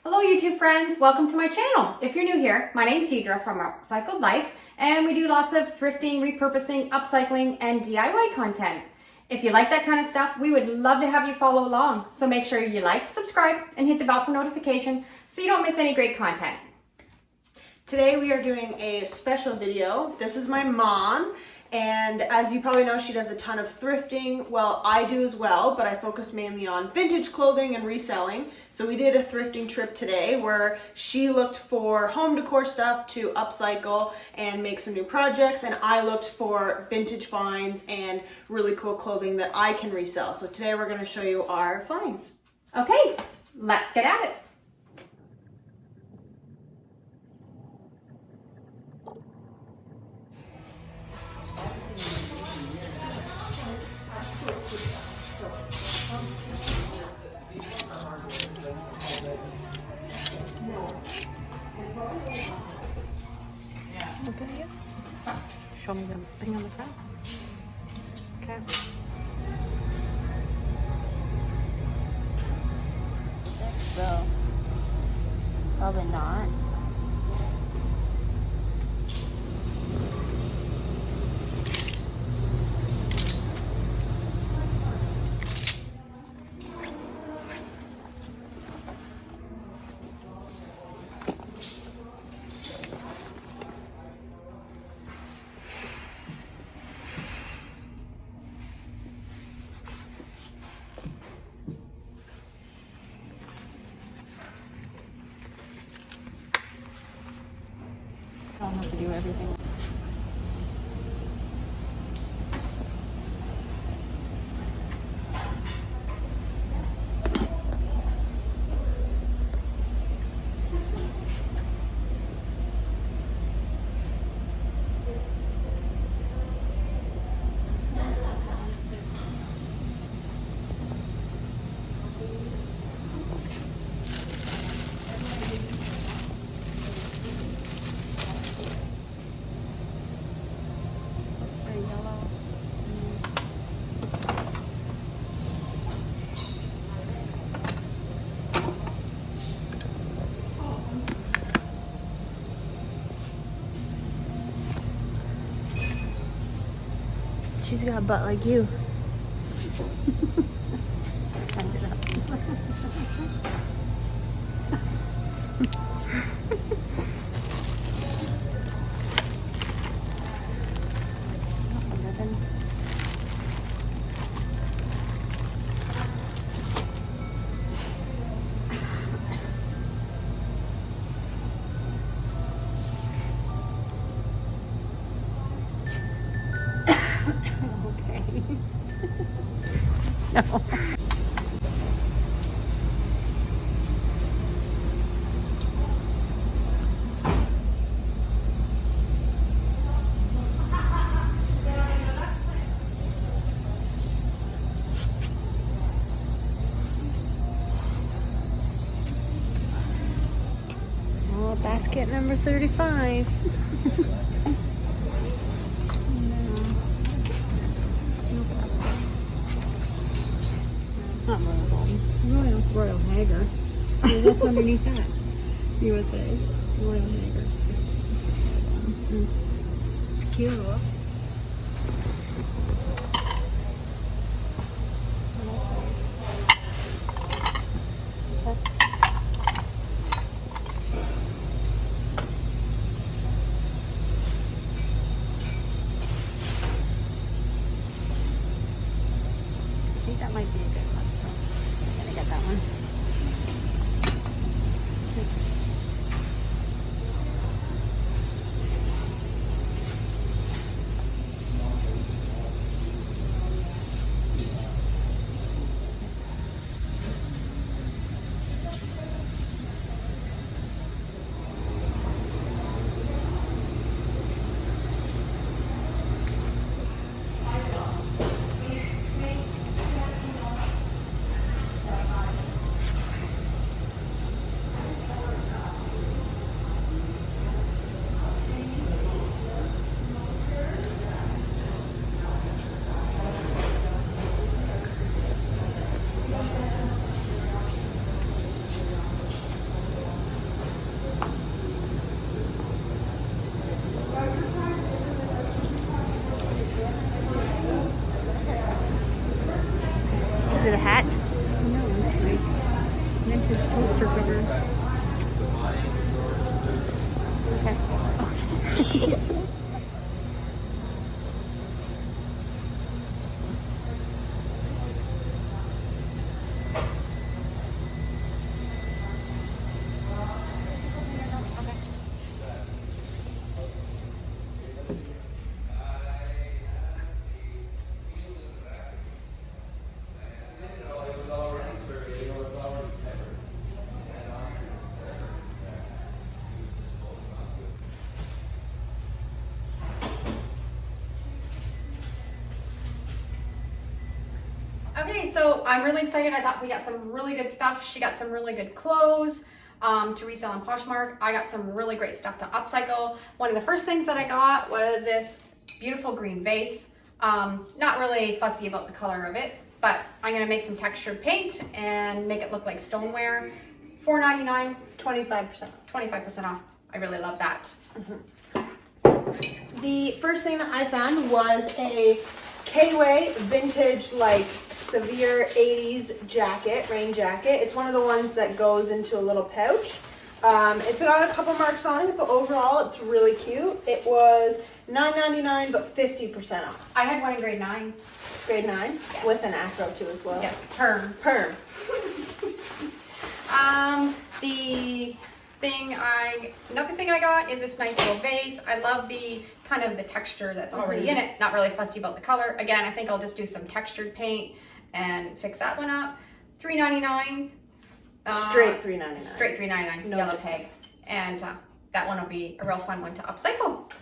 Hello YouTube friends, welcome to my channel. If you're new here, my name's Deidre from Upcycled Life, and we do lots of thrifting, repurposing, upcycling, and DIY content. If you like that kind of stuff, we would love to have you follow along. So make sure you like, subscribe, and hit the bell for notification so you don't miss any great content. Today we are doing a special video. This is my mom, and as you probably know, she does a ton of thrifting. Well, I do as well, but I focus mainly on vintage clothing and reselling. So we did a thrifting trip today where she looked for home decor stuff to upcycle and make some new projects, and I looked for vintage finds and really cool clothing that I can resell. So today we're going to show you our finds. Okay, let's get at it. Okay, show me the thing on the front. Okay. So, probably not. I don't have to do everything. She's got a butt like you. No. Oh, basket number 35. It's not Royal Hager. What's underneath that? USA. Royal Hager. It's cute. I think that might be a good one. I'm gonna get that one. Is it a hat? No, it's like vintage toaster cover. Okay. Okay, so I'm really excited. I thought we got some really good stuff. She got some really good clothes to resell on Poshmark. I got some really great stuff to upcycle. One of the first things that I got was this beautiful green vase. Not really fussy about the color of it, but I'm gonna make some textured paint and make it look like stoneware. $4.99, 25% off. I really love that. The first thing that I found was a K-Way vintage, like severe 80s jacket, rain jacket. It's one of the ones that goes into a little pouch. It's got a couple marks on it, but overall it's really cute. It was $9.99, but 50% off. I had one in grade 9. Grade 9? Yes. With an afro too as well. Yes, perm. Perm. Another thing I got is this nice little vase. I love the kind of the texture that's already in it. Not really fussy about the color. Again, I think I'll just do some textured paint and fix that one up. $3.99. Straight $3.99. Straight $3.99. No yellow discount. tag. And that one will be a real fun one to upcycle.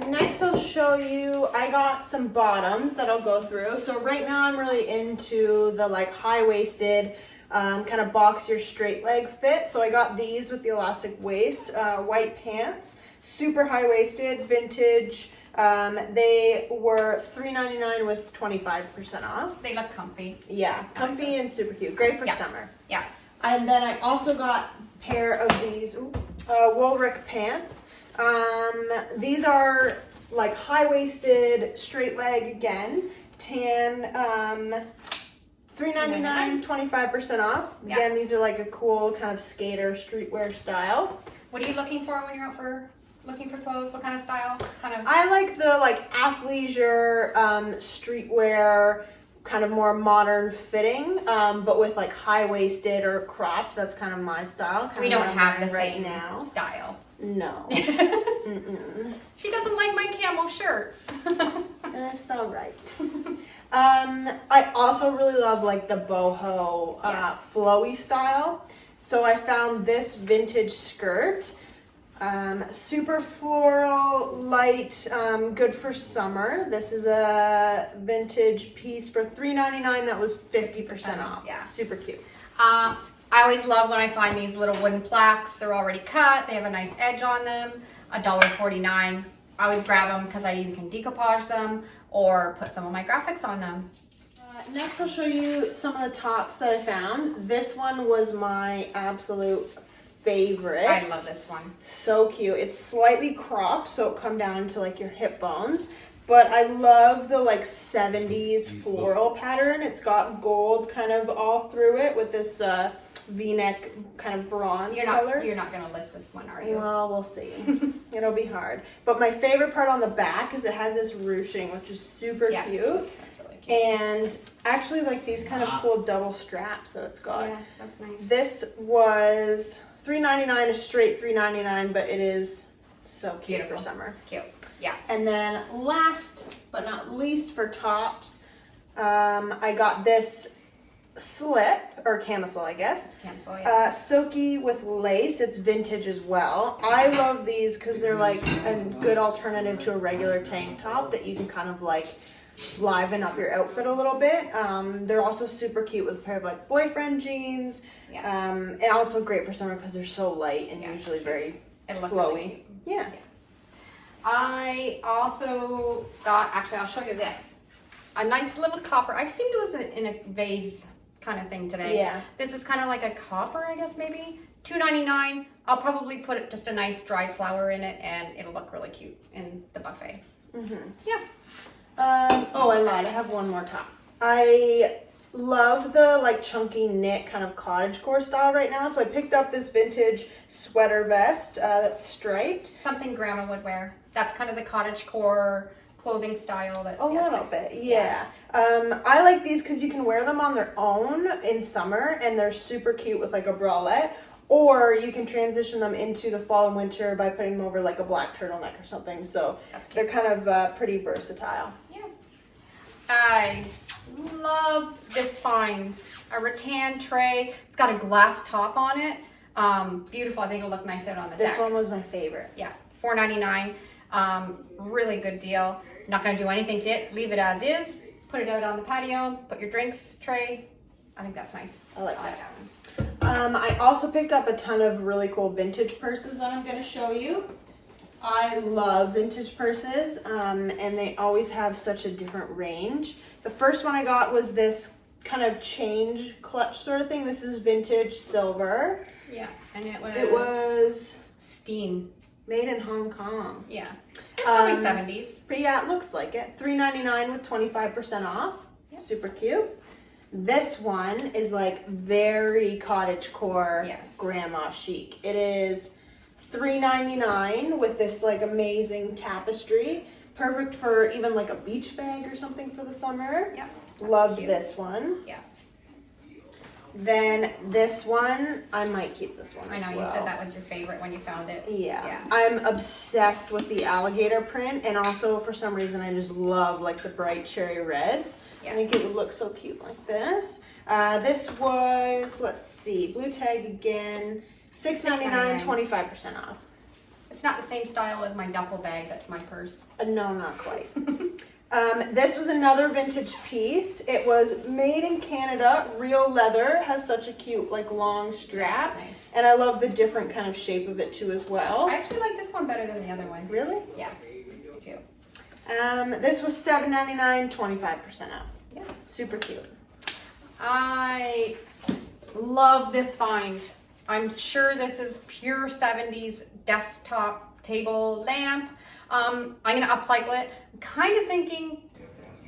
Next I'll show you, I got some bottoms that I'll go through. So right now I'm really into the like high-waisted, kind of boxier straight leg fit. So I got these with the elastic waist, white pants, super high-waisted, vintage. They were $3.99 with 25% off. They look comfy. Yeah, comfy and super cute. Great for summer. Yeah. And then I also got a pair of these Woolrich pants. These are like high-waisted, straight leg again, tan, $3.99, 25% off. Yeah. Again, these are like a cool kind of skater streetwear style. What are you looking for when you're out for looking for clothes? What kind of style? I like the like athleisure, streetwear, kind of more modern fitting, but with like high-waisted or cropped. That's kind of my style. We don't have the right same now. style. No. She doesn't like my camo shirts. That's all right. I also really love like the boho flowy style. So I found this vintage skirt. Super floral, light, good for summer. This is a vintage piece for $3.99 that was 50% off. Yeah. Super cute. I always love when I find these little wooden plaques. They're already cut. They have a nice edge on them. $1.49. I always grab them because I either can decoupage them or put some of my graphics on them. Next I'll show you some of the tops that I found. This one was my absolute favorite. I love this one. So cute. It's slightly cropped, so it'll come down to like your hip bones. But I love the like 70s floral pattern. It's got gold kind of all through it with this V-neck kind of bronze color. You're not going to list this one, are you? Well, we'll see. It'll be hard. But my favorite part on the back is it has this ruching, which is super cute. That's really cute. And actually like these kind of cool double straps that it's got. Yeah, that's nice. This was $3.99, a straight $3.99, but it is so cute Beautiful. for summer. It's cute. Yeah. And then last but not least for tops, I got this slip, or camisole I guess. Camisole, yeah. Silky with lace. It's vintage as well. I love these because they're like a good alternative to a regular tank top that you can kind of like liven up your outfit a little bit. They're also super cute with a pair of like boyfriend jeans. Yeah. And also great for summer because they're so light and usually very It'll look flowy. really cute. Yeah. I also got, actually I'll show you this. A nice little copper. I seem to was in a vase kind of thing today. Yeah. This is kind of like a copper, I guess maybe. $2.99. I'll probably put just a nice dried flower in it and it'll look really cute in the buffet. Mm-hmm. Yeah. Oh, I lied. I have one more top. I love the like chunky knit kind of cottagecore style right now. So I picked up this vintage sweater vest that's striped. Something grandma would wear. That's kind of the cottagecore clothing style. That's A little bit, yeah. I like these because you can wear them on their own in summer, and they're super cute with like a bralette. Or you can transition them into the fall and winter by putting them over like a black turtleneck or something. So they're kind of pretty versatile. Yeah. I love this find. A rattan tray. It's got a glass top on it. Beautiful. I think it'll look nice out on the deck. This one was my favorite. Yeah. $4.99. Really good deal. Not going to do anything to it. Leave it as is. Put it out on the patio. Put your drinks tray. I think that's nice. I like that. one. I also picked up a ton of really cool vintage purses that I'm going to show you. I love vintage purses, and they always have such a different range. The first one I got was this kind of change clutch sort of thing. This is vintage silver. Yeah, and it was Steen. made in Hong Kong. Yeah, it's probably 70s. But yeah, it looks like it. $3.99 with 25% off. Yep. Super cute. This one is like very cottagecore, grandma chic. It is $3.99 with this like amazing tapestry. Perfect for even like a beach bag or something for the summer. Yeah. Loved this one. Yeah. Then this one, I might keep this one. I know, you said that was your favorite when you found it. Yeah. I'm obsessed with the alligator print, and also for some reason I just love like the bright cherry reds. I think it would look so cute like this. This was, let's see, blue tag again, $6.99, 25% off. It's not the same style as my duffel bag. That's my purse. No, not quite. This was another vintage piece. It was made in Canada, real leather, has such a cute like long strap. Yeah, nice. And I love the different kind of shape of it too as well. I actually like this one better than the other one. Really? Yeah, me too. This was $7.99, 25% off. Yeah. Super cute. I love this find. I'm sure this is pure 70s desktop table lamp. I'm going to upcycle it. I'm kind of thinking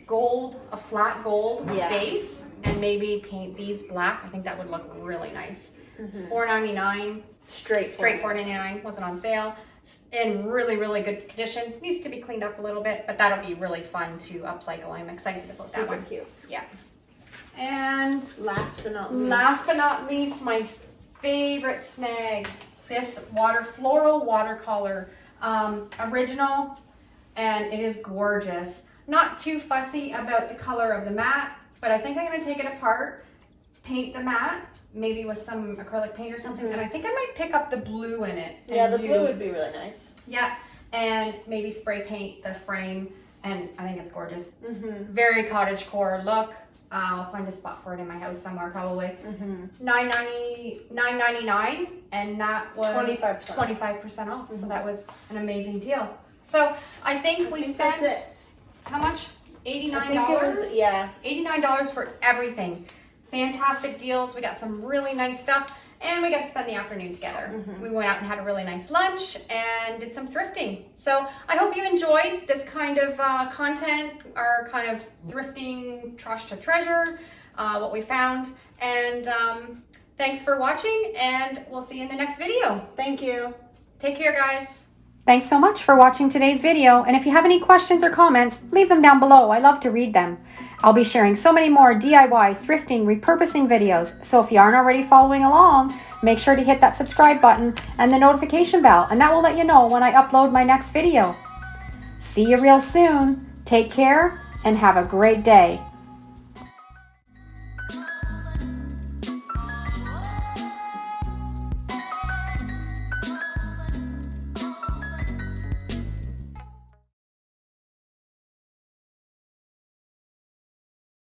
gold, a flat gold base, and maybe paint these black. I think that would look really nice. $4.99. Straight $4.99. Wasn't on sale. It's in really, really good condition. Needs to be cleaned up a little bit, but that'll be really fun to upcycle. I'm excited about that one. Super cute. Yeah. And last but not least, my favorite snag, this floral watercolor, original, and it is gorgeous. Not too fussy about the color of the mat, but I think I'm going to take it apart, paint the mat, maybe with some acrylic paint or something, and I think I might pick up the blue in it. Yeah, the blue would be really nice. Yeah, and maybe spray paint the frame, and I think it's gorgeous. Very cottagecore look. I'll find a spot for it in my house somewhere probably. $9.99, and that was 25% off. So that was an amazing deal. So I think we spent how much? $89. I think it was, $89 for everything. Fantastic deals. We got some really nice stuff, and we got to spend the afternoon together. We went out and had a really nice lunch and did some thrifting. So I hope you enjoyed this kind of content, our kind of thrifting trash to treasure, what we found. And thanks for watching, and we'll see you in the next video. Thank you. Take care, guys. Thanks so much for watching today's video, and if you have any questions or comments, leave them down below. I love to read them. I'll be sharing so many more DIY, thrifting, repurposing videos, so if you aren't already following along, make sure to hit that subscribe button and the notification bell, and that will let you know when I upload my next video. See you real soon. Take care and have a great day.